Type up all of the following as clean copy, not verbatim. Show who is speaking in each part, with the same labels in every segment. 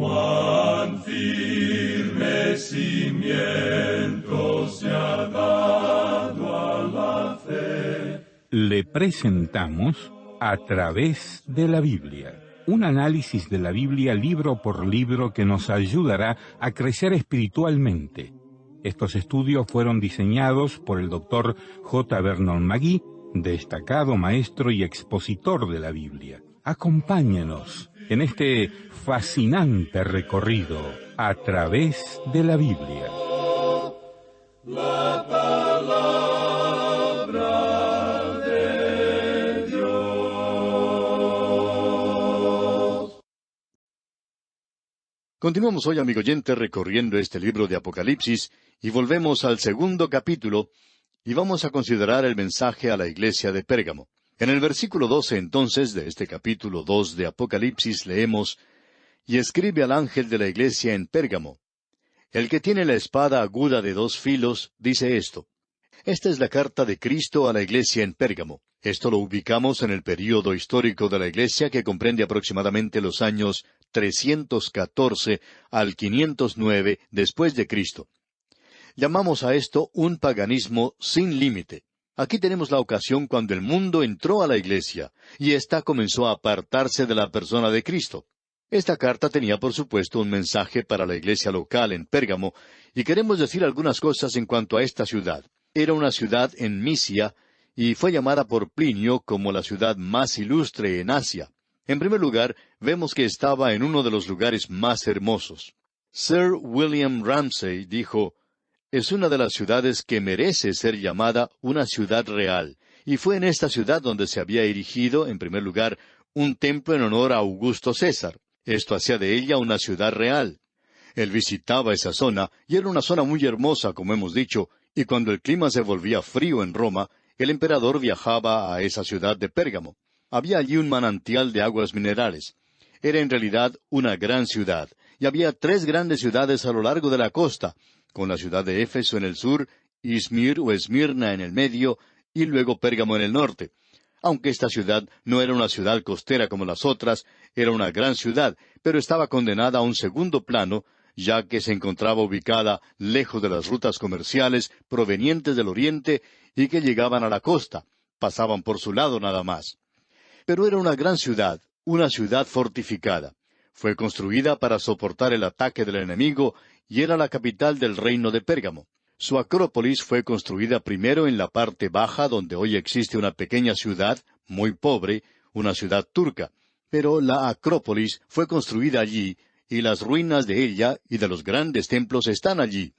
Speaker 1: Cuán firme cimiento se ha dado a la fe.
Speaker 2: Le presentamos A través de la Biblia, un análisis de la Biblia libro por libro que nos ayudará a crecer espiritualmente. Estos estudios fueron diseñados por el Dr. J. Vernon McGee, destacado maestro y expositor de la Biblia. Acompáñenos en este fascinante recorrido a través de la Biblia.
Speaker 1: La palabra de Dios.
Speaker 3: Continuamos hoy, amigo oyente, recorriendo este libro de Apocalipsis y volvemos al segundo capítulo y vamos a considerar el mensaje a la iglesia de Pérgamo. En el versículo 12, entonces, de este capítulo 2 de Apocalipsis, leemos: «Y escribe al ángel de la iglesia en Pérgamo. El que tiene la espada aguda de 2 filos, dice esto». Esta es la carta de Cristo a la iglesia en Pérgamo. Esto lo ubicamos en el período histórico de la iglesia que comprende aproximadamente los años 314 al 509 después de Cristo. Llamamos a esto un paganismo sin límite. Aquí tenemos la ocasión cuando el mundo entró a la iglesia, y ésta comenzó a apartarse de la persona de Cristo. Esta carta tenía, por supuesto, un mensaje para la iglesia local en Pérgamo, y queremos decir algunas cosas en cuanto a esta ciudad. Era una ciudad en Misia, y fue llamada por Plinio como la ciudad más ilustre en Asia. En primer lugar, vemos que estaba en uno de los lugares más hermosos. Sir William Ramsay dijo: «Es una de las ciudades que merece ser llamada una ciudad real, y fue en esta ciudad donde se había erigido, en primer lugar, un templo en honor a Augusto César. Esto hacía de ella una ciudad real». Él visitaba esa zona, y era una zona muy hermosa, como hemos dicho, y cuando el clima se volvía frío en Roma, el emperador viajaba a esa ciudad de Pérgamo. Había allí un manantial de aguas minerales. Era en realidad una gran ciudad, y había 3 grandes ciudades a lo largo de la costa, con la ciudad de Éfeso en el sur, Izmir o Esmirna en el medio, y luego Pérgamo en el norte. Aunque esta ciudad no era una ciudad costera como las otras, era una gran ciudad, pero estaba condenada a un segundo plano, ya que se encontraba ubicada lejos de las rutas comerciales provenientes del oriente y que llegaban a la costa, pasaban por su lado nada más. Pero era una gran ciudad, una ciudad fortificada. Fue construida para soportar el ataque del enemigo y era la capital del reino de Pérgamo. Su acrópolis fue construida primero en la parte baja, donde hoy existe una pequeña ciudad, muy pobre, una ciudad turca. Pero la acrópolis fue construida allí, y las ruinas de ella y de los grandes templos están allí.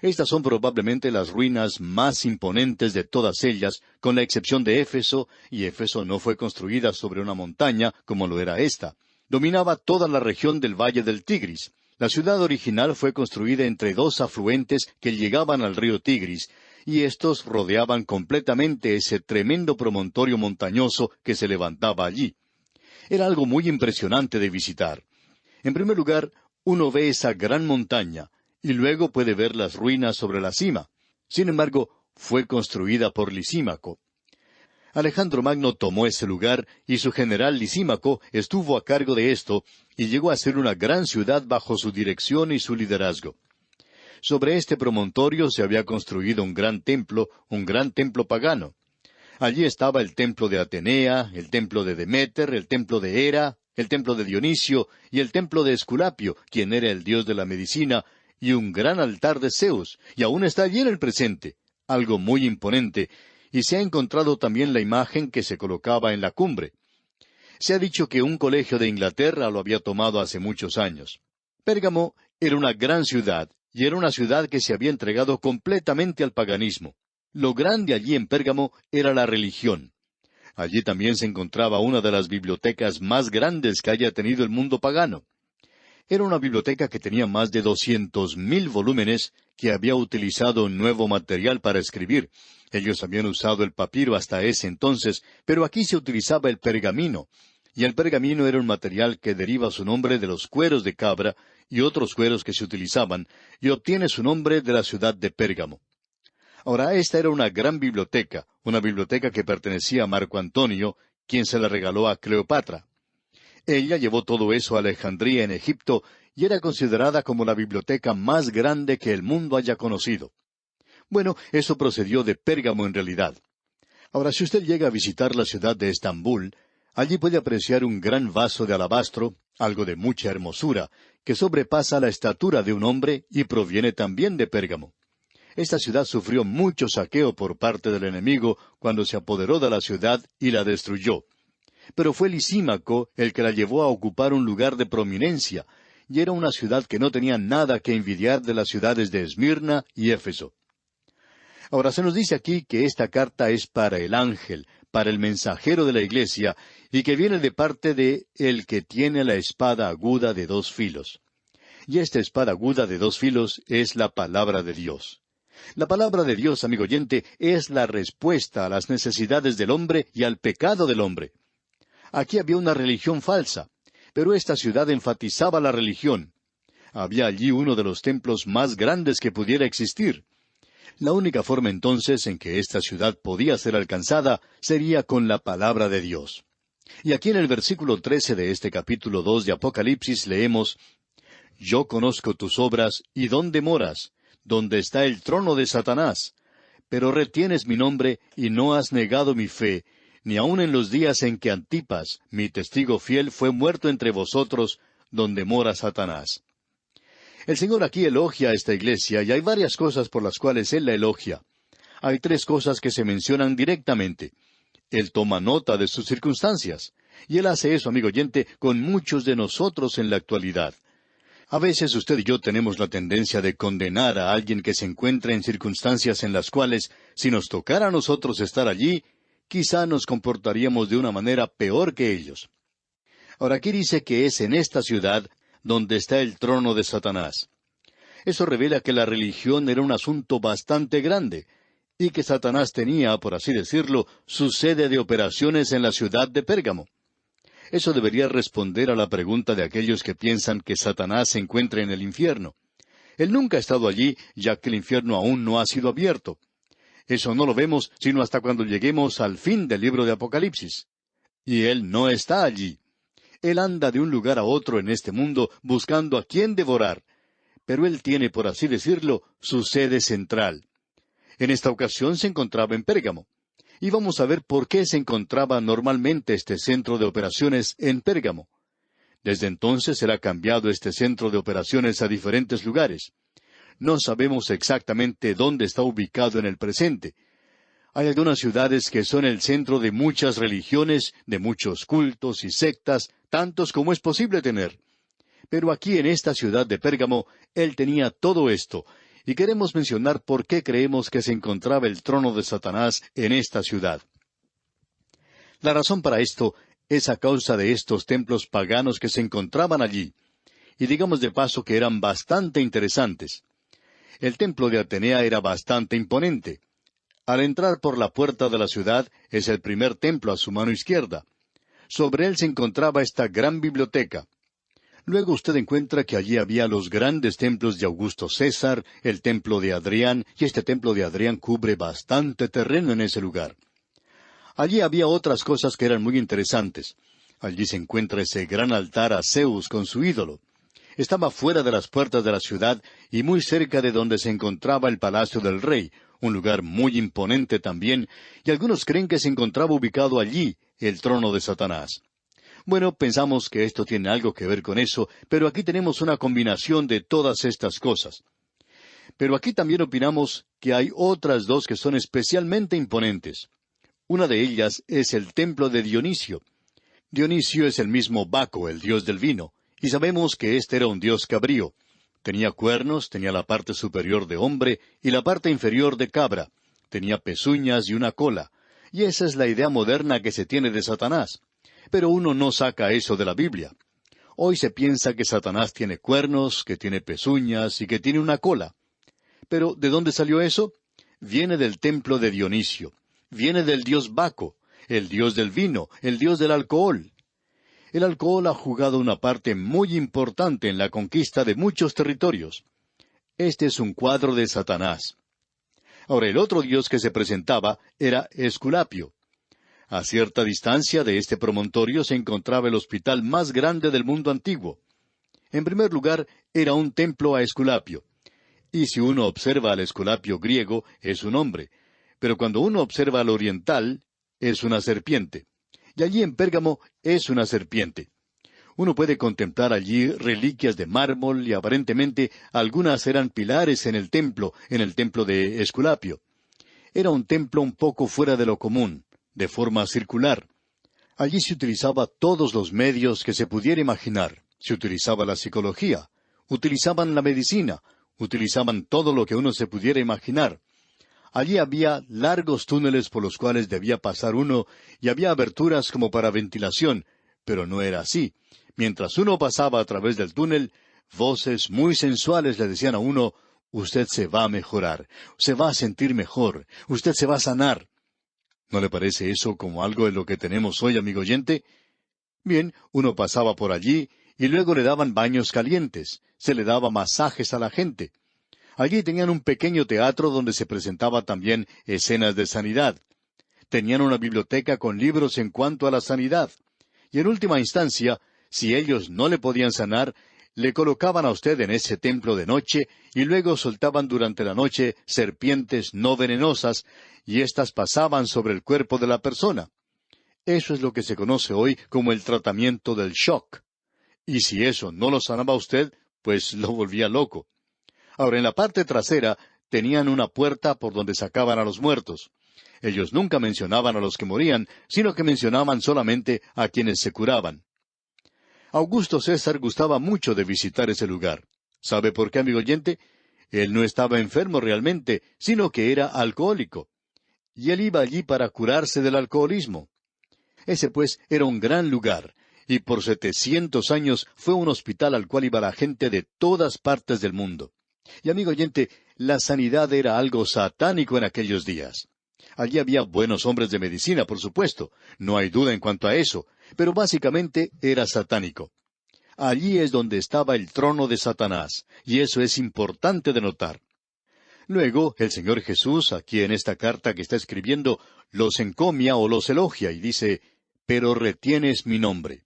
Speaker 3: Estas son probablemente las ruinas más imponentes de todas ellas, con la excepción de Éfeso, y Éfeso no fue construida sobre una montaña como lo era esta. Dominaba toda la región del valle del Tigris. La ciudad original fue construida entre 2 afluentes que llegaban al río Tigris, y estos rodeaban completamente ese tremendo promontorio montañoso que se levantaba allí. Era algo muy impresionante de visitar. En primer lugar, uno ve esa gran montaña, y luego puede ver las ruinas sobre la cima. Sin embargo, fue construida por Lisímaco. Alejandro Magno tomó ese lugar, y su general Lisímaco estuvo a cargo de esto, y llegó a ser una gran ciudad bajo su dirección y su liderazgo. Sobre este promontorio se había construido un gran templo pagano. Allí estaba el templo de Atenea, el templo de Deméter, el templo de Hera, el templo de Dionisio y el templo de Esculapio, quien era el dios de la medicina, y un gran altar de Zeus, y aún está allí en el presente, algo muy imponente, y se ha encontrado también la imagen que se colocaba en la cumbre. Se ha dicho que un colegio de Inglaterra lo había tomado hace muchos años. Pérgamo era una gran ciudad, y era una ciudad que se había entregado completamente al paganismo. Lo grande allí en Pérgamo era la religión. Allí también se encontraba una de las bibliotecas más grandes que haya tenido el mundo pagano. Era una biblioteca que tenía más de 200,000 volúmenes, que había utilizado un nuevo material para escribir. Ellos habían usado el papiro hasta ese entonces, pero aquí se utilizaba el pergamino. Y el pergamino era un material que deriva su nombre de los cueros de cabra y otros cueros que se utilizaban, y obtiene su nombre de la ciudad de Pérgamo. Ahora, esta era una gran biblioteca, una biblioteca que pertenecía a Marco Antonio, quien se la regaló a Cleopatra. Ella llevó todo eso a Alejandría en Egipto y era considerada como la biblioteca más grande que el mundo haya conocido. Bueno, eso procedió de Pérgamo en realidad. Ahora, si usted llega a visitar la ciudad de Estambul, allí puede apreciar un gran vaso de alabastro, algo de mucha hermosura, que sobrepasa la estatura de un hombre y proviene también de Pérgamo. Esta ciudad sufrió mucho saqueo por parte del enemigo cuando se apoderó de la ciudad y la destruyó. Pero fue Lisímaco el que la llevó a ocupar un lugar de prominencia, y era una ciudad que no tenía nada que envidiar de las ciudades de Esmirna y Éfeso. Ahora se nos dice aquí que esta carta es para el ángel, para el mensajero de la iglesia, y que viene de parte de el que tiene la espada aguda de 2 filos. Y esta espada aguda de 2 filos es la palabra de Dios. La palabra de Dios, amigo oyente, es la respuesta a las necesidades del hombre y al pecado del hombre. Aquí había una religión falsa, pero esta ciudad enfatizaba la religión. Había allí uno de los templos más grandes que pudiera existir. La única forma entonces en que esta ciudad podía ser alcanzada sería con la palabra de Dios. Y aquí en el versículo 13 de este capítulo 2 de Apocalipsis leemos: Yo conozco tus obras y dónde moras, donde está el trono de Satanás. Pero retienes mi nombre y no has negado mi fe, ni aun en los días en que Antipas, mi testigo fiel, fue muerto entre vosotros, donde mora Satanás. El Señor aquí elogia a esta iglesia, y hay varias cosas por las cuales Él la elogia. Hay 3 cosas que se mencionan directamente. Él toma nota de sus circunstancias, y Él hace eso, amigo oyente, con muchos de nosotros en la actualidad. A veces usted y yo tenemos la tendencia de condenar a alguien que se encuentra en circunstancias en las cuales, si nos tocara a nosotros estar allí, quizá nos comportaríamos de una manera peor que ellos. Ahora aquí dice que es en esta ciudad donde está el trono de Satanás. Eso revela que la religión era un asunto bastante grande, y que Satanás tenía, por así decirlo, su sede de operaciones en la ciudad de Pérgamo. Eso debería responder a la pregunta de aquellos que piensan que Satanás se encuentra en el infierno. Él nunca ha estado allí, ya que el infierno aún no ha sido abierto. Eso no lo vemos sino hasta cuando lleguemos al fin del libro de Apocalipsis. Y Él no está allí. Él anda de un lugar a otro en este mundo buscando a quién devorar. Pero Él tiene, por así decirlo, su sede central. En esta ocasión se encontraba en Pérgamo. Y vamos a ver por qué se encontraba normalmente este centro de operaciones en Pérgamo. Desde entonces será cambiado este centro de operaciones a diferentes lugares. No sabemos exactamente dónde está ubicado en el presente. Hay algunas ciudades que son el centro de muchas religiones, de muchos cultos y sectas, tantos como es posible tener. Pero aquí en esta ciudad de Pérgamo, Él tenía todo esto, y queremos mencionar por qué creemos que se encontraba el trono de Satanás en esta ciudad. La razón para esto es a causa de estos templos paganos que se encontraban allí, y digamos de paso que eran bastante interesantes. El templo de Atenea era bastante imponente. Al entrar por la puerta de la ciudad es el primer templo a su mano izquierda. Sobre él se encontraba esta gran biblioteca. Luego usted encuentra que allí había los grandes templos de Augusto César, el templo de Adrián, y este templo de Adrián cubre bastante terreno en ese lugar. Allí había otras cosas que eran muy interesantes. Allí se encuentra ese gran altar a Zeus con su ídolo. Estaba fuera de las puertas de la ciudad y muy cerca de donde se encontraba el palacio del rey, un lugar muy imponente también, y algunos creen que se encontraba ubicado allí el trono de Satanás. Bueno, pensamos que esto tiene algo que ver con eso, pero aquí tenemos una combinación de todas estas cosas. Pero aquí también opinamos que hay otras 2 que son especialmente imponentes. Una de ellas es el templo de Dionisio. Dionisio es el mismo Baco, el dios del vino, y sabemos que este era un dios cabrío. Tenía cuernos, tenía la parte superior de hombre y la parte inferior de cabra. Tenía pezuñas y una cola. Y esa es la idea moderna que se tiene de Satanás. Pero uno no saca eso de la Biblia. Hoy se piensa que Satanás tiene cuernos, que tiene pezuñas y que tiene una cola. Pero ¿de dónde salió eso? Viene del templo de Dionisio. Viene del dios Baco, el dios del vino, el dios del alcohol. El alcohol ha jugado una parte muy importante en la conquista de muchos territorios. Este es un cuadro de Satanás. Ahora, el otro dios que se presentaba era Esculapio. A cierta distancia de este promontorio se encontraba el hospital más grande del mundo antiguo. En primer lugar, era un templo a Esculapio. Y si uno observa al Esculapio griego, es un hombre. Pero cuando uno observa al oriental, es una serpiente. Y allí en Pérgamo es una serpiente. Uno puede contemplar allí reliquias de mármol y aparentemente algunas eran pilares en el templo de Esculapio. Era un templo un poco fuera de lo común, de forma circular. Allí se utilizaba todos los medios que se pudiera imaginar. Se utilizaba la psicología, utilizaban la medicina, utilizaban todo lo que uno se pudiera imaginar. Allí había largos túneles por los cuales debía pasar uno y había aberturas como para ventilación, pero no era así. Mientras uno pasaba a través del túnel, voces muy sensuales le decían a uno, usted se va a mejorar, se va a sentir mejor, usted se va a sanar. ¿No le parece eso como algo de lo que tenemos hoy, amigo oyente? Bien, uno pasaba por allí y luego le daban baños calientes, se le daba masajes a la gente. Allí tenían un pequeño teatro donde se presentaba también escenas de sanidad. Tenían una biblioteca con libros en cuanto a la sanidad. Y en última instancia, si ellos no le podían sanar, le colocaban a usted en ese templo de noche y luego soltaban durante la noche serpientes no venenosas y éstas pasaban sobre el cuerpo de la persona. Eso es lo que se conoce hoy como el tratamiento del shock. Y si eso no lo sanaba a usted, pues lo volvía loco. Ahora, en la parte trasera tenían una puerta por donde sacaban a los muertos. Ellos nunca mencionaban a los que morían, sino que mencionaban solamente a quienes se curaban. Augusto César gustaba mucho de visitar ese lugar. ¿Sabe por qué, amigo oyente? Él no estaba enfermo realmente, sino que era alcohólico. Y él iba allí para curarse del alcoholismo. Ese, pues, era un gran lugar, y por 700 años fue un hospital al cual iba la gente de todas partes del mundo. Y, amigo oyente, la sanidad era algo satánico en aquellos días. Allí había buenos hombres de medicina, por supuesto, no hay duda en cuanto a eso, pero básicamente era satánico. Allí es donde estaba el trono de Satanás, y eso es importante de notar. Luego, el Señor Jesús, aquí en esta carta que está escribiendo, los encomia o los elogia y dice, pero retienes mi nombre.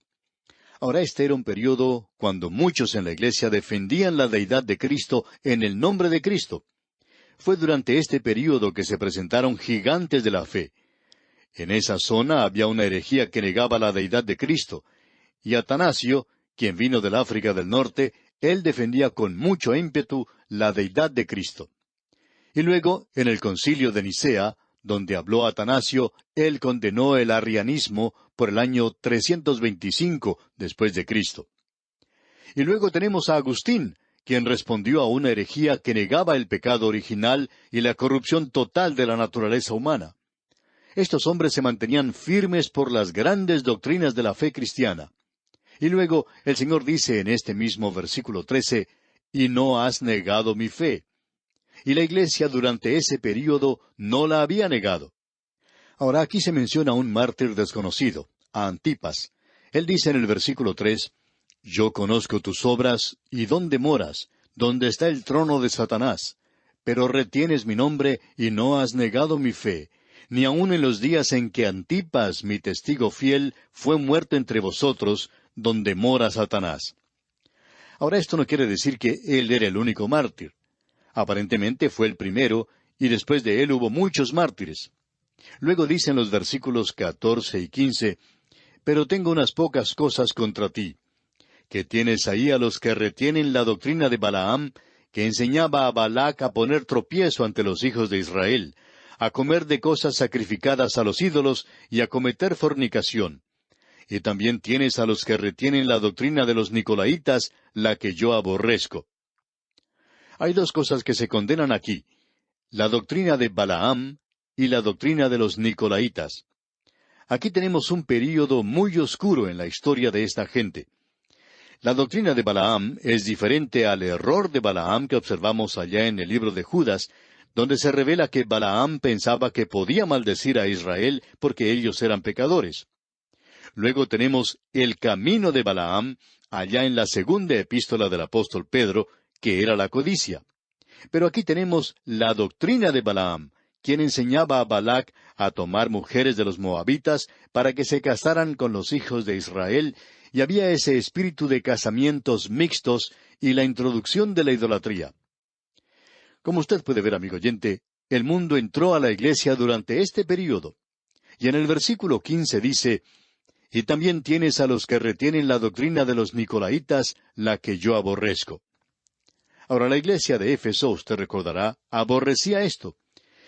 Speaker 3: Ahora este era un periodo cuando muchos en la iglesia defendían la deidad de Cristo en el nombre de Cristo. Fue durante este período que se presentaron gigantes de la fe. En esa zona había una herejía que negaba la deidad de Cristo, y Atanasio, quien vino del África del Norte, él defendía con mucho ímpetu la deidad de Cristo. Y luego, en el concilio de Nicea, donde habló Atanasio, él condenó el arrianismo por el año 325 después de Cristo. Y luego tenemos a Agustín, quien respondió a una herejía que negaba el pecado original y la corrupción total de la naturaleza humana. Estos hombres se mantenían firmes por las grandes doctrinas de la fe cristiana. Y luego el Señor dice en este mismo versículo 13, «Y no has negado mi fe». Y la iglesia durante ese período no la había negado. Ahora aquí se menciona a un mártir desconocido, a Antipas. Él dice en el versículo 3, «Yo conozco tus obras y dónde moras, donde está el trono de Satanás. Pero retienes mi nombre y no has negado mi fe, ni aun en los días en que Antipas, mi testigo fiel, fue muerto entre vosotros, donde mora Satanás». Ahora esto no quiere decir que él era el único mártir. Aparentemente fue el primero, y después de él hubo muchos mártires. Luego dicen los versículos 14 y 15, «Pero tengo unas pocas cosas contra ti, que tienes ahí a los que retienen la doctrina de Balaam, que enseñaba a Balac a poner tropiezo ante los hijos de Israel, a comer de cosas sacrificadas a los ídolos y a cometer fornicación. Y también tienes a los que retienen la doctrina de los Nicolaitas, la que yo aborrezco». Hay dos cosas que se condenan aquí, la doctrina de Balaam y la doctrina de los Nicolaitas. Aquí tenemos un período muy oscuro en la historia de esta gente. La doctrina de Balaam es diferente al error de Balaam que observamos allá en el libro de Judas, donde se revela que Balaam pensaba que podía maldecir a Israel porque ellos eran pecadores. Luego tenemos el camino de Balaam, allá en la segunda epístola del apóstol Pedro, que era la codicia. Pero aquí tenemos la doctrina de Balaam, quien enseñaba a Balac a tomar mujeres de los moabitas para que se casaran con los hijos de Israel, y había ese espíritu de casamientos mixtos y la introducción de la idolatría. Como usted puede ver, amigo oyente, el mundo entró a la iglesia durante este período. Y en el versículo 15 dice, «Y también tienes a los que retienen la doctrina de los nicolaitas, la que yo aborrezco». Ahora, la iglesia de Éfeso, usted recordará, aborrecía esto.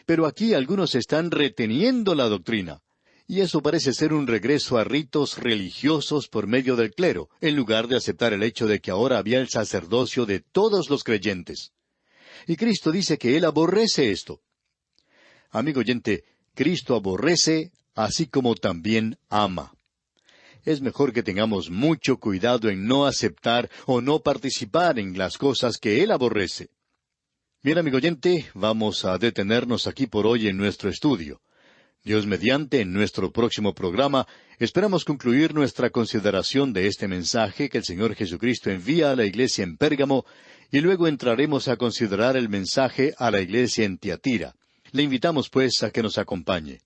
Speaker 3: Pero aquí algunos están reteniendo la doctrina. Y eso parece ser un regreso a ritos religiosos por medio del clero, en lugar de aceptar el hecho de que ahora había el sacerdocio de todos los creyentes. Y Cristo dice que Él aborrece esto. Amigo oyente, Cristo aborrece, así como también ama. Es mejor que tengamos mucho cuidado en no aceptar o no participar en las cosas que Él aborrece. Bien, amigo oyente, vamos a detenernos aquí por hoy en nuestro estudio. Dios mediante, en nuestro próximo programa, esperamos concluir nuestra consideración de este mensaje que el Señor Jesucristo envía a la iglesia en Pérgamo, y luego entraremos a considerar el mensaje a la iglesia en Tiatira. Le invitamos, pues, a que nos acompañe.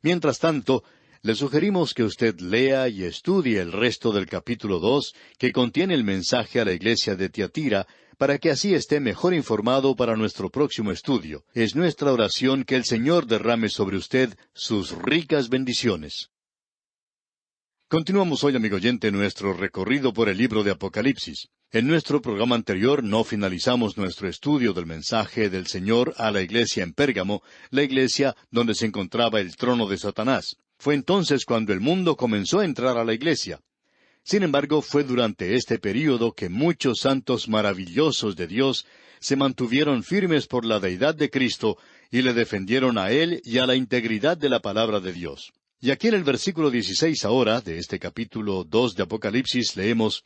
Speaker 3: Mientras tanto, le sugerimos que usted lea y estudie el resto del capítulo 2, que contiene el mensaje a la iglesia de Tiatira, para que así esté mejor informado para nuestro próximo estudio. Es nuestra oración que el Señor derrame sobre usted sus ricas bendiciones. Continuamos hoy, amigo oyente, nuestro recorrido por el libro de Apocalipsis. En nuestro programa anterior no finalizamos nuestro estudio del mensaje del Señor a la iglesia en Pérgamo, la iglesia donde se encontraba el trono de Satanás. Fue entonces cuando el mundo comenzó a entrar a la iglesia. Sin embargo, fue durante este período que muchos santos maravillosos de Dios se mantuvieron firmes por la deidad de Cristo y le defendieron a Él y a la integridad de la palabra de Dios. Y aquí en el versículo 16 ahora, de este capítulo 2 de Apocalipsis, leemos,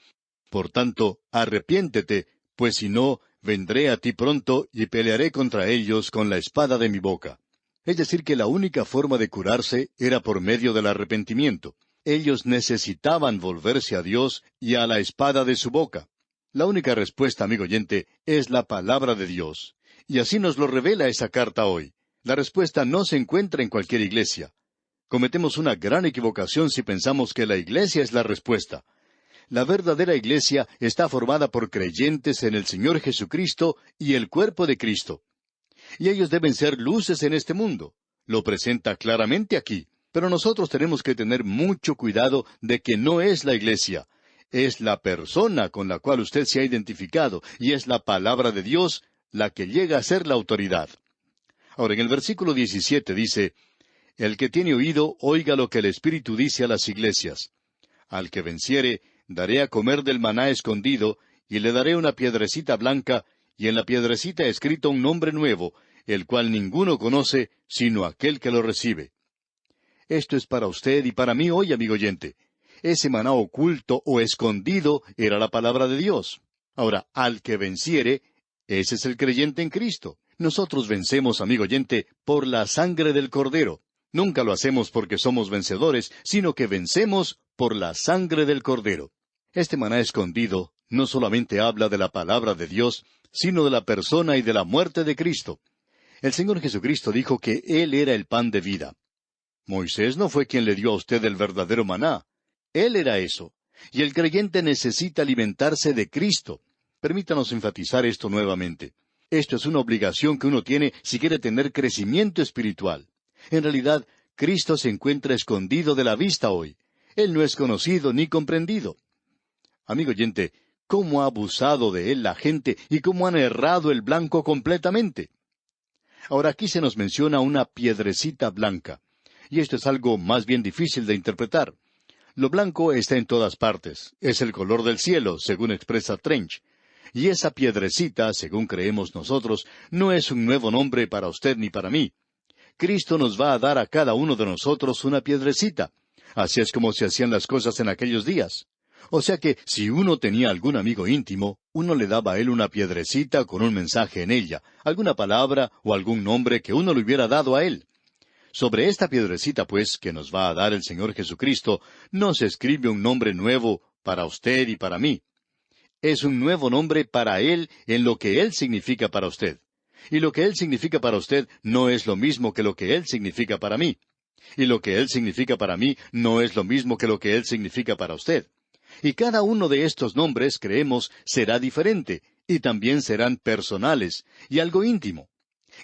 Speaker 3: «Por tanto, arrepiéntete, pues si no, vendré a ti pronto y pelearé contra ellos con la espada de mi boca». Es decir, que la única forma de curarse era por medio del arrepentimiento. Ellos necesitaban volverse a Dios y a la espada de su boca. La única respuesta, amigo oyente, es la palabra de Dios. Y así nos lo revela esa carta hoy. La respuesta no se encuentra en cualquier iglesia. Cometemos una gran equivocación si pensamos que la iglesia es la respuesta. La verdadera iglesia está formada por creyentes en el Señor Jesucristo y el cuerpo de Cristo. Y ellos deben ser luces en este mundo. Lo presenta claramente aquí. Pero nosotros tenemos que tener mucho cuidado de que no es la iglesia. Es la persona con la cual usted se ha identificado, y es la palabra de Dios la que llega a ser la autoridad. Ahora, en el versículo 17 dice, «El que tiene oído, oiga lo que el Espíritu dice a las iglesias. Al que venciere, daré a comer del maná escondido, y le daré una piedrecita blanca, y en la piedrecita escrito un nombre nuevo, el cual ninguno conoce, sino aquel que lo recibe». Esto es para usted y para mí hoy, amigo oyente. Ese maná oculto o escondido era la palabra de Dios. Ahora, al que venciere, ese es el creyente en Cristo. Nosotros vencemos, amigo oyente, por la sangre del Cordero. Nunca lo hacemos porque somos vencedores, sino que vencemos por la sangre del Cordero. Este maná escondido no solamente habla de la palabra de Dios, sino de la persona y de la muerte de Cristo. El Señor Jesucristo dijo que Él era el pan de vida. Moisés no fue quien le dio a usted el verdadero maná. Él era eso. Y el creyente necesita alimentarse de Cristo. Permítanos enfatizar esto nuevamente. Esto es una obligación que uno tiene si quiere tener crecimiento espiritual. En realidad, Cristo se encuentra escondido de la vista hoy. Él no es conocido ni comprendido. Amigo oyente, ¿cómo ha abusado de Él la gente y cómo han errado el blanco completamente? Ahora aquí se nos menciona una piedrecita blanca. Y esto es algo más bien difícil de interpretar. Lo blanco está en todas partes. Es el color del cielo, según expresa Trench. Y esa piedrecita, según creemos nosotros, no es un nuevo nombre para usted ni para mí. Cristo nos va a dar a cada uno de nosotros una piedrecita. Así es como se hacían las cosas en aquellos días. O sea que, si uno tenía algún amigo íntimo, uno le daba a él una piedrecita con un mensaje en ella, alguna palabra o algún nombre que uno le hubiera dado a él. Sobre esta piedrecita, pues, que nos va a dar el Señor Jesucristo, no se escribe un nombre nuevo para usted y para mí. Es un nuevo nombre para Él en lo que Él significa para usted. Y lo que Él significa para usted no es lo mismo que lo que Él significa para mí. Y lo que Él significa para mí no es lo mismo que lo que Él significa para usted. Y cada uno de estos nombres, creemos, será diferente, y también serán personales, y algo íntimo.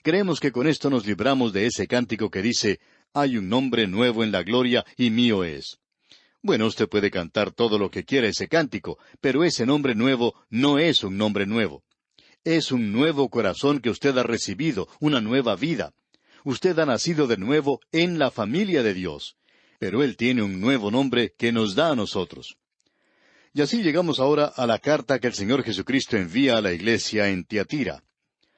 Speaker 3: Creemos que con esto nos libramos de ese cántico que dice, «Hay un nombre nuevo en la gloria, y mío es». Bueno, usted puede cantar todo lo que quiera ese cántico, pero ese nombre nuevo no es un nombre nuevo. Es un nuevo corazón que usted ha recibido, una nueva vida. Usted ha nacido de nuevo en la familia de Dios. Pero Él tiene un nuevo nombre que nos da a nosotros. Y así llegamos ahora a la carta que el Señor Jesucristo envía a la iglesia en Tiatira.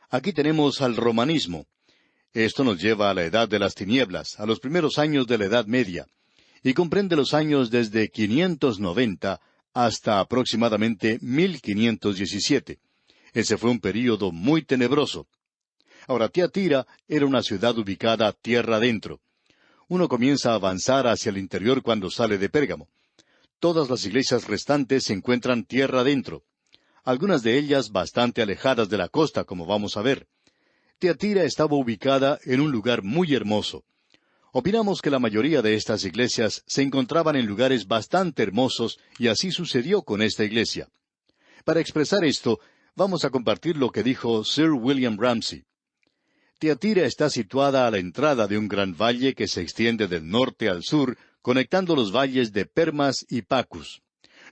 Speaker 3: Aquí tenemos al romanismo. Esto nos lleva a la edad de las tinieblas, a los primeros años de la Edad Media, y comprende los años desde 590 hasta aproximadamente 1517. Ese fue un período muy tenebroso. Ahora, Tiatira era una ciudad ubicada tierra adentro. Uno comienza a avanzar hacia el interior cuando sale de Pérgamo. Todas las iglesias restantes se encuentran tierra adentro. Algunas de ellas bastante alejadas de la costa, como vamos a ver. Tiatira estaba ubicada en un lugar muy hermoso. Opinamos que la mayoría de estas iglesias se encontraban en lugares bastante hermosos, y así sucedió con esta iglesia. Para expresar esto, vamos a compartir lo que dijo Sir William Ramsay. Tiatira está situada a la entrada de un gran valle que se extiende del norte al sur, conectando los valles de Permas y Pacus.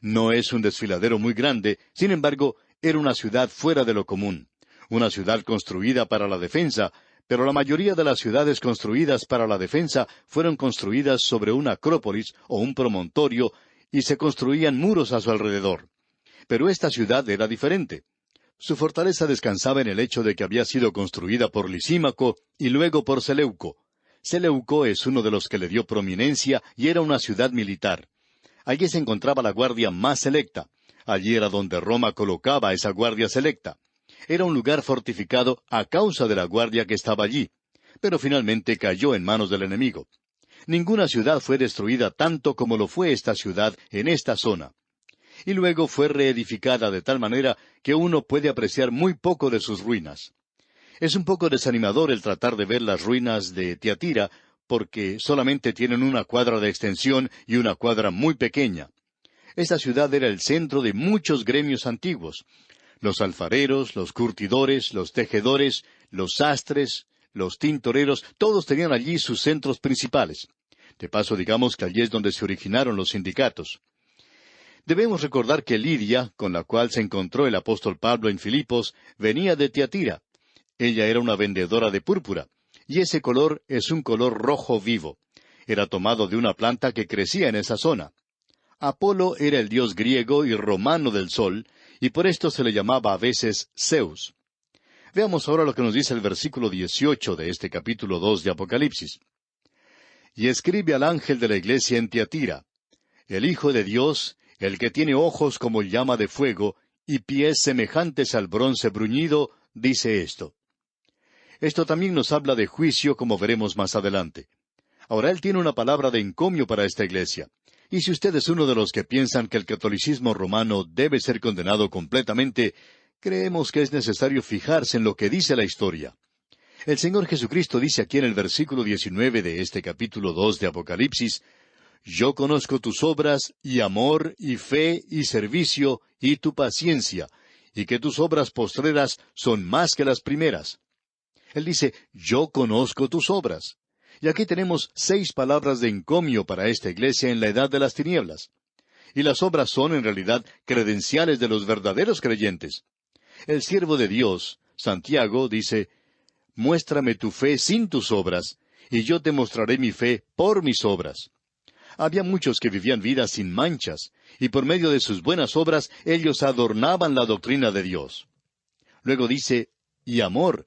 Speaker 3: No es un desfiladero muy grande, sin embargo, era una ciudad fuera de lo común, una ciudad construida para la defensa, pero la mayoría de las ciudades construidas para la defensa fueron construidas sobre una acrópolis o un promontorio, y se construían muros a su alrededor. Pero esta ciudad era diferente. Su fortaleza descansaba en el hecho de que había sido construida por Lisímaco y luego por Seleuco. Seleuco es uno de los que le dio prominencia y era una ciudad militar. Allí se encontraba la guardia más selecta. Allí era donde Roma colocaba esa guardia selecta. Era un lugar fortificado a causa de la guardia que estaba allí, pero finalmente cayó en manos del enemigo. Ninguna ciudad fue destruida tanto como lo fue esta ciudad en esta zona. Y luego fue reedificada de tal manera que uno puede apreciar muy poco de sus ruinas. Es un poco desanimador el tratar de ver las ruinas de Tiatira, porque solamente tienen una cuadra de extensión y una cuadra muy pequeña. Esta ciudad era el centro de muchos gremios antiguos. Los alfareros, los curtidores, los tejedores, los sastres, los tintoreros, todos tenían allí sus centros principales. De paso, digamos que allí es donde se originaron los sindicatos. Debemos recordar que Lidia, con la cual se encontró el apóstol Pablo en Filipos, venía de Tiatira. Ella era una vendedora de púrpura, y ese color es un color rojo vivo. Era tomado de una planta que crecía en esa zona. Apolo era el dios griego y romano del sol, y por esto se le llamaba a veces Zeus. Veamos ahora lo que nos dice el versículo 18 de este capítulo 2 de Apocalipsis. Y escribe al ángel de la iglesia en Tiatira, el Hijo de Dios, el que tiene ojos como llama de fuego, y pies semejantes al bronce bruñido, dice esto. Esto también nos habla de juicio, como veremos más adelante. Ahora él tiene una palabra de encomio para esta iglesia. Y si usted es uno de los que piensan que el catolicismo romano debe ser condenado completamente, creemos que es necesario fijarse en lo que dice la historia. El Señor Jesucristo dice aquí en el versículo 19 de este capítulo 2 de Apocalipsis, «Yo conozco tus obras, y amor, y fe, y servicio, y tu paciencia, y que tus obras postreras son más que las primeras». Él dice, «Yo conozco tus obras». Y aquí tenemos 6 palabras de encomio para esta iglesia en la edad de las tinieblas. Y las obras son, en realidad, credenciales de los verdaderos creyentes. El siervo de Dios, Santiago, dice, «Muéstrame tu fe sin tus obras, y yo te mostraré mi fe por mis obras». Había muchos que vivían vidas sin manchas, y por medio de sus buenas obras ellos adornaban la doctrina de Dios. Luego dice, «y amor».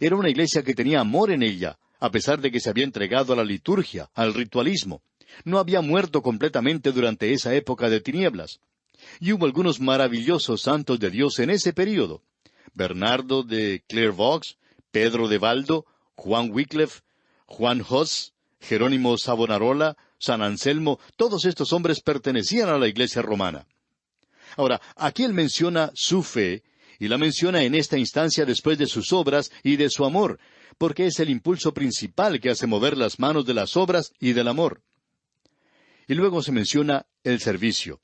Speaker 3: Era una iglesia que tenía amor en ella, a pesar de que se había entregado a la liturgia, al ritualismo. No había muerto completamente durante esa época de tinieblas. Y hubo algunos maravillosos santos de Dios en ese período. Bernardo de Clairvaux, Pedro de Valdo, Juan Wycliffe, Juan Hus, Jerónimo Savonarola, San Anselmo, todos estos hombres pertenecían a la iglesia romana. Ahora, aquí él menciona su fe, y la menciona en esta instancia después de sus obras y de su amor, porque es el impulso principal que hace mover las manos de las obras y del amor. Y luego se menciona el servicio.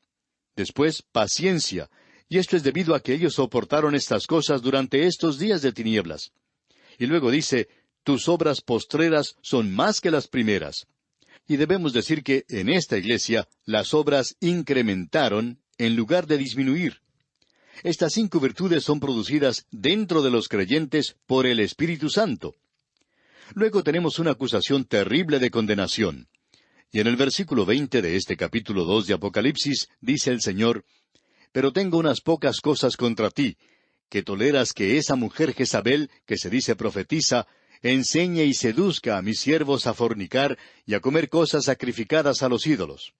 Speaker 3: Después, paciencia, y esto es debido a que ellos soportaron estas cosas durante estos días de tinieblas. Y luego dice, tus obras postreras son más que las primeras. Y debemos decir que en esta iglesia las obras incrementaron en lugar de disminuir. Estas 5 virtudes son producidas dentro de los creyentes por el Espíritu Santo. Luego tenemos una acusación terrible de condenación. Y en el versículo 20 de este capítulo 2 de Apocalipsis dice el Señor, pero tengo unas pocas cosas contra ti, que toleras que esa mujer Jezabel, que se dice profetiza, enseñe y seduzca a mis siervos a fornicar y a comer cosas sacrificadas a los ídolos.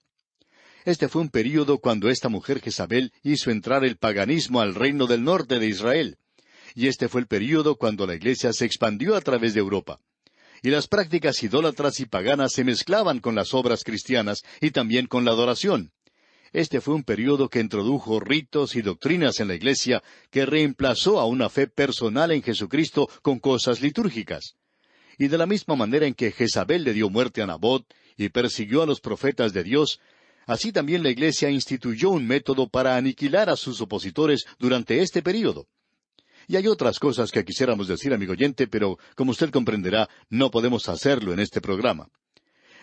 Speaker 3: Este fue un período cuando esta mujer Jezabel hizo entrar el paganismo al reino del norte de Israel. Y este fue el período cuando la iglesia se expandió a través de Europa. Y las prácticas idólatras y paganas se mezclaban con las obras cristianas y también con la adoración. Este fue un período que introdujo ritos y doctrinas en la iglesia que reemplazó a una fe personal en Jesucristo con cosas litúrgicas. Y de la misma manera en que Jezabel le dio muerte a Nabot y persiguió a los profetas de Dios, así también la iglesia instituyó un método para aniquilar a sus opositores durante este período. Y hay otras cosas que quisiéramos decir, amigo oyente, pero como usted comprenderá, no podemos hacerlo en este programa.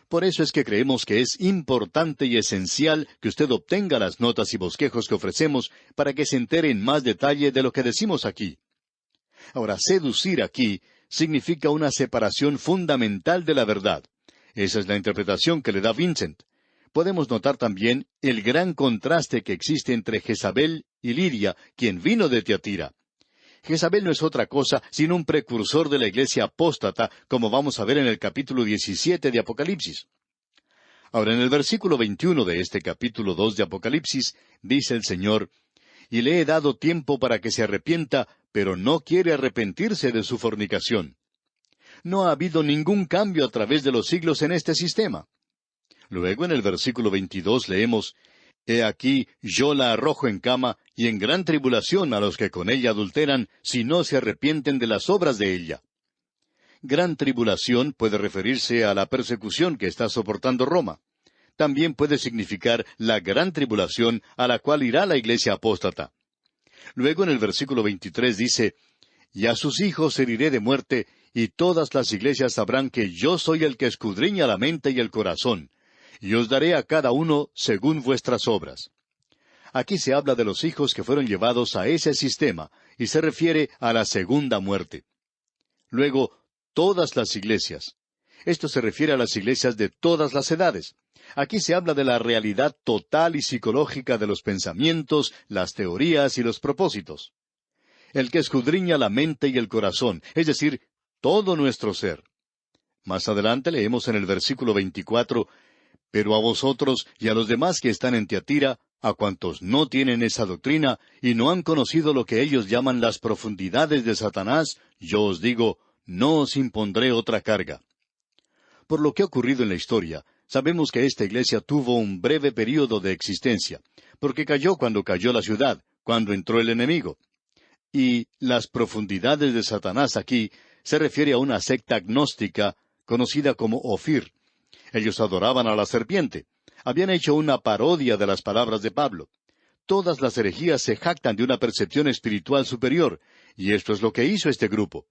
Speaker 3: Por eso es que creemos que es importante y esencial que usted obtenga las notas y bosquejos que ofrecemos para que se entere en más detalle de lo que decimos aquí. Ahora, seducir aquí significa una separación fundamental de la verdad. Esa es la interpretación que le da Vincent. Podemos notar también el gran contraste que existe entre Jezabel y Lidia, quien vino de Tiatira. Jezabel no es otra cosa sino un precursor de la iglesia apóstata, como vamos a ver en el capítulo 17 de Apocalipsis. Ahora, en el versículo 21 de este capítulo 2 de Apocalipsis, dice el Señor, «Y le he dado tiempo para que se arrepienta, pero no quiere arrepentirse de su fornicación». No ha habido ningún cambio a través de los siglos en este sistema. Luego, en el versículo 22 leemos, «He aquí, yo la arrojo en cama, y en gran tribulación a los que con ella adulteran, si no se arrepienten de las obras de ella». Gran tribulación puede referirse a la persecución que está soportando Roma. También puede significar la gran tribulación a la cual irá la iglesia apóstata. Luego en el versículo 23 dice, «Y a sus hijos heriré de muerte, y todas las iglesias sabrán que yo soy el que escudriña la mente y el corazón, y os daré a cada uno según vuestras obras». Aquí se habla de los hijos que fueron llevados a ese sistema, y se refiere a la segunda muerte. Luego, todas las iglesias. Esto se refiere a las iglesias de todas las edades. Aquí se habla de la realidad total y psicológica de los pensamientos, las teorías y los propósitos. El que escudriña la mente y el corazón, es decir, todo nuestro ser. Más adelante leemos en el versículo 24, «Pero a vosotros y a los demás que están en Tiatira, a cuantos no tienen esa doctrina y no han conocido lo que ellos llaman las profundidades de Satanás, yo os digo, no os impondré otra carga». Por lo que ha ocurrido en la historia, sabemos que esta iglesia tuvo un breve período de existencia, porque cayó cuando cayó la ciudad, cuando entró el enemigo. Y las profundidades de Satanás aquí se refiere a una secta agnóstica conocida como Ofir. Ellos adoraban a la serpiente. Habían hecho una parodia de las palabras de Pablo. Todas las herejías se jactan de una percepción espiritual superior, y esto es lo que hizo este grupo.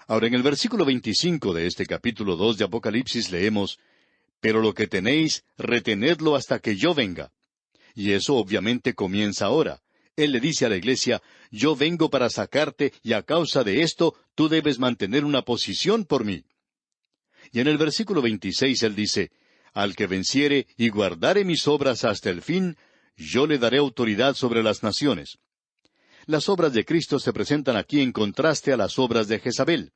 Speaker 3: Ahora, en el versículo 25 de este capítulo 2 de Apocalipsis leemos, «Pero lo que tenéis, retenedlo hasta que yo venga». Y eso obviamente comienza ahora. Él le dice a la iglesia, «Yo vengo para sacarte, y a causa de esto, tú debes mantener una posición por mí». Y en el versículo 26 él dice, «Al que venciere y guardare mis obras hasta el fin, yo le daré autoridad sobre las naciones». Las obras de Cristo se presentan aquí en contraste a las obras de Jezabel.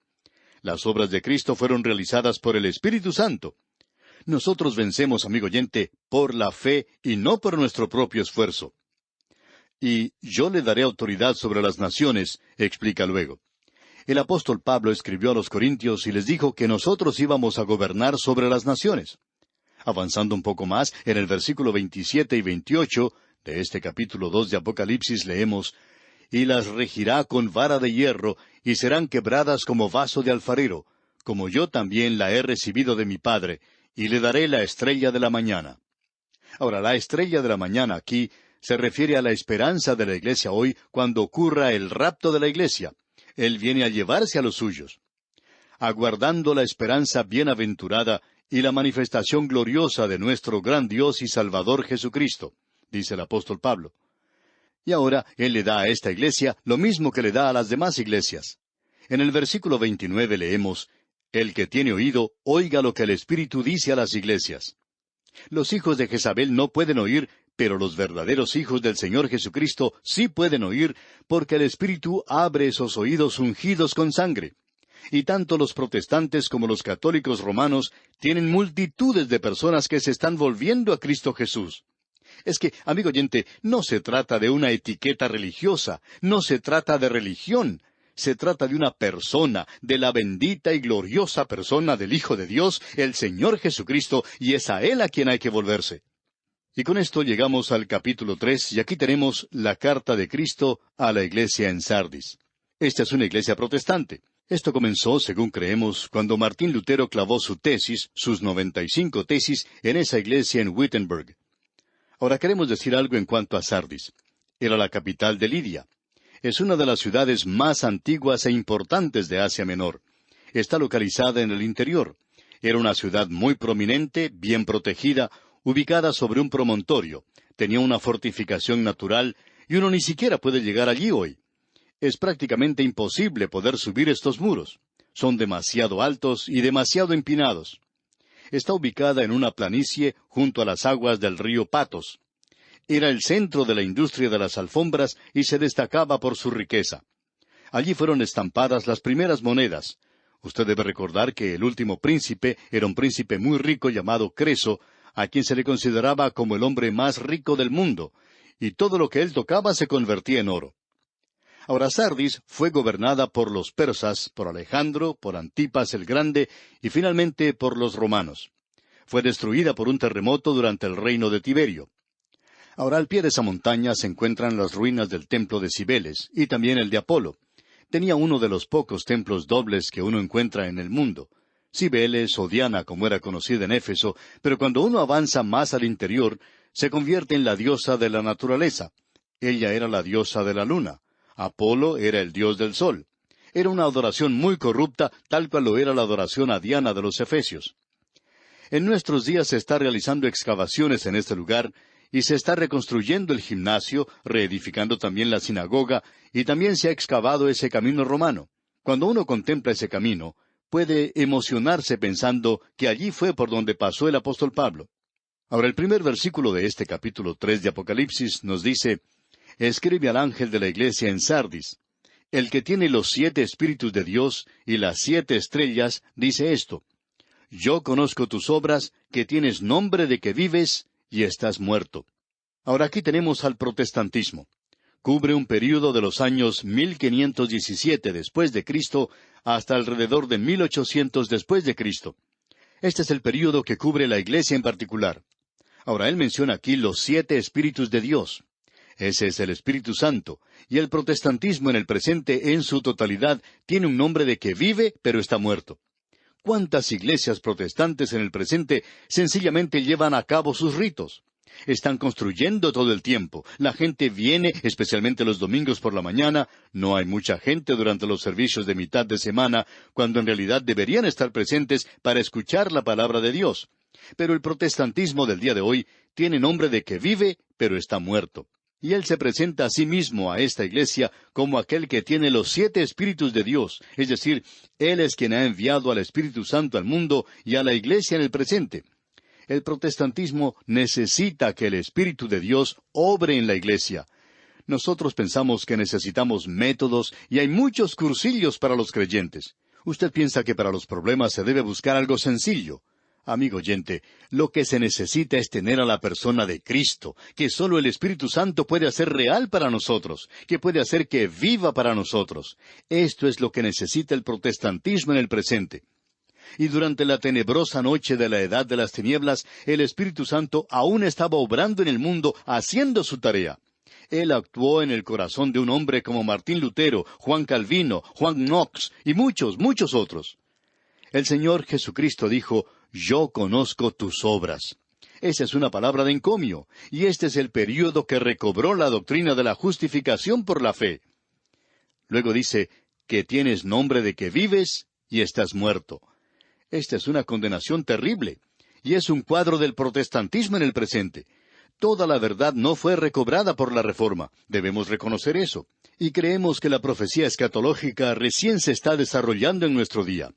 Speaker 3: Las obras de Cristo fueron realizadas por el Espíritu Santo. Nosotros vencemos, amigo oyente, por la fe y no por nuestro propio esfuerzo. Y yo le daré autoridad sobre las naciones, explica luego. El apóstol Pablo escribió a los Corintios y les dijo que nosotros íbamos a gobernar sobre las naciones. Avanzando un poco más, en el versículo 27 y 28 de este capítulo 2 de Apocalipsis leemos, y las regirá con vara de hierro, y serán quebradas como vaso de alfarero, como yo también la he recibido de mi Padre, y le daré la estrella de la mañana. Ahora, la estrella de la mañana aquí se refiere a la esperanza de la iglesia hoy cuando ocurra el rapto de la iglesia. Él viene a llevarse a los suyos. Aguardando la esperanza bienaventurada y la manifestación gloriosa de nuestro gran Dios y Salvador Jesucristo, dice el apóstol Pablo. Y ahora Él le da a esta iglesia lo mismo que le da a las demás iglesias. En el versículo 29 leemos, «El que tiene oído, oiga lo que el Espíritu dice a las iglesias». Los hijos de Jezabel no pueden oír, pero los verdaderos hijos del Señor Jesucristo sí pueden oír, porque el Espíritu abre esos oídos ungidos con sangre. Y tanto los protestantes como los católicos romanos tienen multitudes de personas que se están volviendo a Cristo Jesús. Es que, amigo oyente, no se trata de una etiqueta religiosa, no se trata de religión. Se trata de una persona, de la bendita y gloriosa persona del Hijo de Dios, el Señor Jesucristo, y es a Él a quien hay que volverse. Y con esto llegamos al capítulo 3, y aquí tenemos la carta de Cristo a la iglesia en Sardis. Esta es una iglesia protestante. Esto comenzó, según creemos, cuando Martín Lutero clavó su tesis, sus 95 tesis, en esa iglesia en Wittenberg. Ahora queremos decir algo en cuanto a Sardis. Era la capital de Lidia. Es una de las ciudades más antiguas e importantes de Asia Menor. Está localizada en el interior. Era una ciudad muy prominente, bien protegida, ubicada sobre un promontorio. Tenía una fortificación natural, y uno ni siquiera puede llegar allí hoy. Es prácticamente imposible poder subir estos muros. Son demasiado altos y demasiado empinados. Está ubicada en una planicie junto a las aguas del río Patos. Era el centro de la industria de las alfombras y se destacaba por su riqueza. Allí fueron estampadas las primeras monedas. Usted debe recordar que el último príncipe era un príncipe muy rico llamado Creso, a quien se le consideraba como el hombre más rico del mundo, y todo lo que él tocaba se convertía en oro. Ahora Sardis fue gobernada por los persas, por Alejandro, por Antipas el Grande y finalmente por los romanos. Fue destruida por un terremoto durante el reino de Tiberio. Ahora al pie de esa montaña se encuentran las ruinas del templo de Cibeles y también el de Apolo. Tenía uno de los pocos templos dobles que uno encuentra en el mundo. Cibeles o Diana, como era conocida en Éfeso, pero cuando uno avanza más al interior, se convierte en la diosa de la naturaleza. Ella era la diosa de la luna. Apolo era el dios del sol. Era una adoración muy corrupta, tal cual lo era la adoración a Diana de los Efesios. En nuestros días se está realizando excavaciones en este lugar, y se está reconstruyendo el gimnasio, reedificando también la sinagoga, y también se ha excavado ese camino romano. Cuando uno contempla ese camino, puede emocionarse pensando que allí fue por donde pasó el apóstol Pablo. Ahora, el primer versículo de este capítulo 3 de Apocalipsis nos dice, «Escribe al ángel de la iglesia en Sardis. El que tiene los 7 espíritus de Dios y las 7 estrellas, dice esto, Yo conozco tus obras, que tienes nombre de que vives y estás muerto». Ahora aquí tenemos al protestantismo. Cubre un período de los años 1517 después de Cristo hasta alrededor de 1800 después de Cristo. Este es el período que cubre la iglesia en particular. Ahora él menciona aquí los 7 espíritus de Dios. Ese es el Espíritu Santo, y el protestantismo en el presente en su totalidad tiene un nombre de que vive, pero está muerto. ¿Cuántas iglesias protestantes en el presente sencillamente llevan a cabo sus ritos? Están construyendo todo el tiempo. La gente viene, especialmente los domingos por la mañana. No hay mucha gente durante los servicios de mitad de semana, cuando en realidad deberían estar presentes para escuchar la palabra de Dios. Pero el protestantismo del día de hoy tiene nombre de que vive, pero está muerto. Y él se presenta a sí mismo a esta iglesia como aquel que tiene los 7 espíritus de Dios, es decir, él es quien ha enviado al Espíritu Santo al mundo y a la iglesia en el presente. El protestantismo necesita que el Espíritu de Dios obre en la iglesia. Nosotros pensamos que necesitamos métodos y hay muchos cursillos para los creyentes. Usted piensa que para los problemas se debe buscar algo sencillo. Amigo oyente, lo que se necesita es tener a la persona de Cristo, que solo el Espíritu Santo puede hacer real para nosotros, que puede hacer que viva para nosotros. Esto es lo que necesita el protestantismo en el presente. Y durante la tenebrosa noche de la edad de las tinieblas, el Espíritu Santo aún estaba obrando en el mundo, haciendo su tarea. Él actuó en el corazón de un hombre como Martín Lutero, Juan Calvino, Juan Knox y muchos, muchos otros. El Señor Jesucristo dijo, «Yo conozco tus obras». Esa es una palabra de encomio, y este es el período que recobró la doctrina de la justificación por la fe. Luego dice, «que tienes nombre de que vives y estás muerto». Esta es una condenación terrible, y es un cuadro del protestantismo en el presente. Toda la verdad no fue recobrada por la Reforma, debemos reconocer eso, y creemos que la profecía escatológica recién se está desarrollando en nuestro día.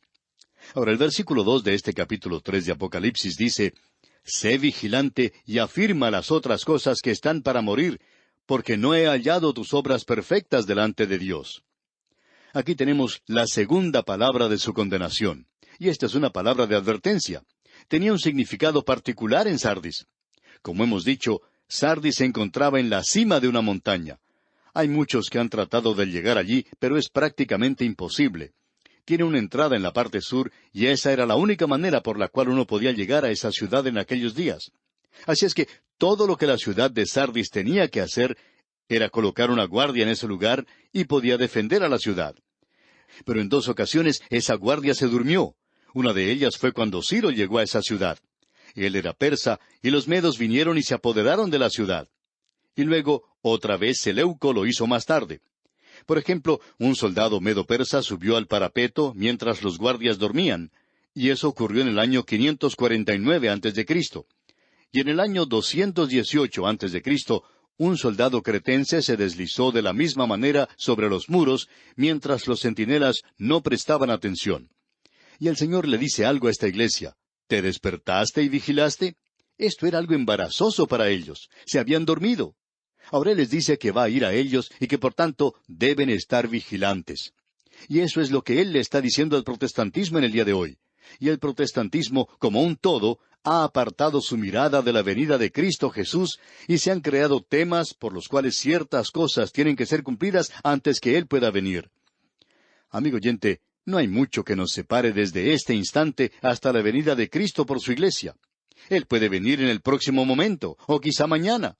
Speaker 3: Ahora, el versículo 2 de este capítulo 3 de Apocalipsis dice, «Sé vigilante y afirma las otras cosas que están para morir, porque no he hallado tus obras perfectas delante de Dios». Aquí tenemos la segunda palabra de su condenación, y esta es una palabra de advertencia. Tenía un significado particular en Sardis. Como hemos dicho, Sardis se encontraba en la cima de una montaña. Hay muchos que han tratado de llegar allí, pero es prácticamente imposible. Tiene una entrada en la parte sur, y esa era la única manera por la cual uno podía llegar a esa ciudad en aquellos días. Así es que todo lo que la ciudad de Sardis tenía que hacer era colocar una guardia en ese lugar y podía defender a la ciudad. Pero en 2 ocasiones esa guardia se durmió. Una de ellas fue cuando Ciro llegó a esa ciudad. Él era persa, y los medos vinieron y se apoderaron de la ciudad. Y luego, otra vez Seleuco lo hizo más tarde. Por ejemplo, un soldado medo-persa subió al parapeto mientras los guardias dormían, y eso ocurrió en el año 549 a.C. Y en el año 218 a.C., un soldado cretense se deslizó de la misma manera sobre los muros, mientras los centinelas no prestaban atención. Y el Señor le dice algo a esta iglesia, ¿te despertaste y vigilaste? Esto era algo embarazoso para ellos, se habían dormido. Ahora Él les dice que va a ir a ellos y que por tanto deben estar vigilantes. Y eso es lo que Él le está diciendo al protestantismo en el día de hoy. Y el protestantismo, como un todo, ha apartado su mirada de la venida de Cristo Jesús y se han creado temas por los cuales ciertas cosas tienen que ser cumplidas antes que Él pueda venir. Amigo oyente, no hay mucho que nos separe desde este instante hasta la venida de Cristo por su iglesia. Él puede venir en el próximo momento, o quizá mañana.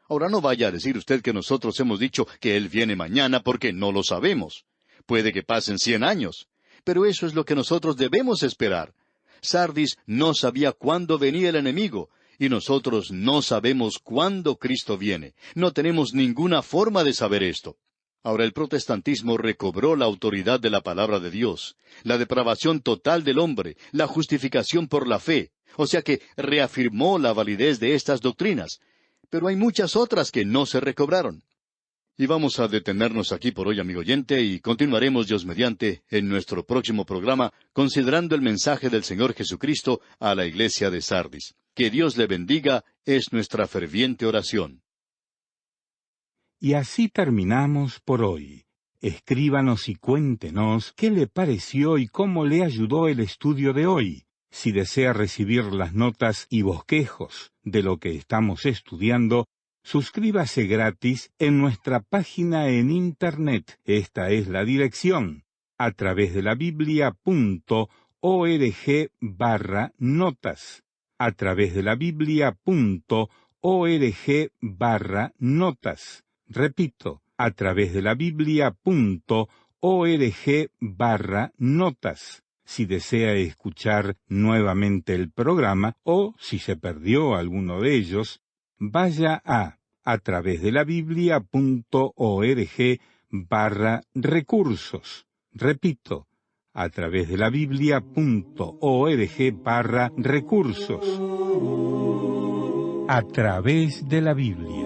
Speaker 3: Ahora no vaya a decir usted que nosotros hemos dicho que Él viene mañana porque no lo sabemos. Puede que pasen 100 años, pero eso es lo que nosotros debemos esperar. Sardis no sabía cuándo venía el enemigo, y nosotros no sabemos cuándo Cristo viene. No tenemos ninguna forma de saber esto. Ahora el protestantismo recobró la autoridad de la palabra de Dios, la depravación total del hombre, la justificación por la fe, o sea que reafirmó la validez de estas doctrinas. Pero hay muchas otras que no se recobraron. Y vamos a detenernos aquí por hoy, amigo oyente, y continuaremos, Dios mediante, en nuestro próximo programa, considerando el mensaje del Señor Jesucristo a la iglesia de Sardis. Que Dios le bendiga, es nuestra ferviente oración.
Speaker 2: Y así terminamos por hoy. Escríbanos y cuéntenos qué le pareció y cómo le ayudó el estudio de hoy. Si desea recibir las notas y bosquejos de lo que estamos estudiando, suscríbase gratis en nuestra página en Internet. Esta es la dirección, atravesdelabiblia.org/notas. atravesdelabiblia.org/notas. Repito, atravesdelabiblia.org/notas. Si desea escuchar nuevamente el programa o si se perdió alguno de ellos, vaya a atravesdelabiblia.org/recursos. Repito, atravesdelabiblia.org/recursos. A través de la Biblia.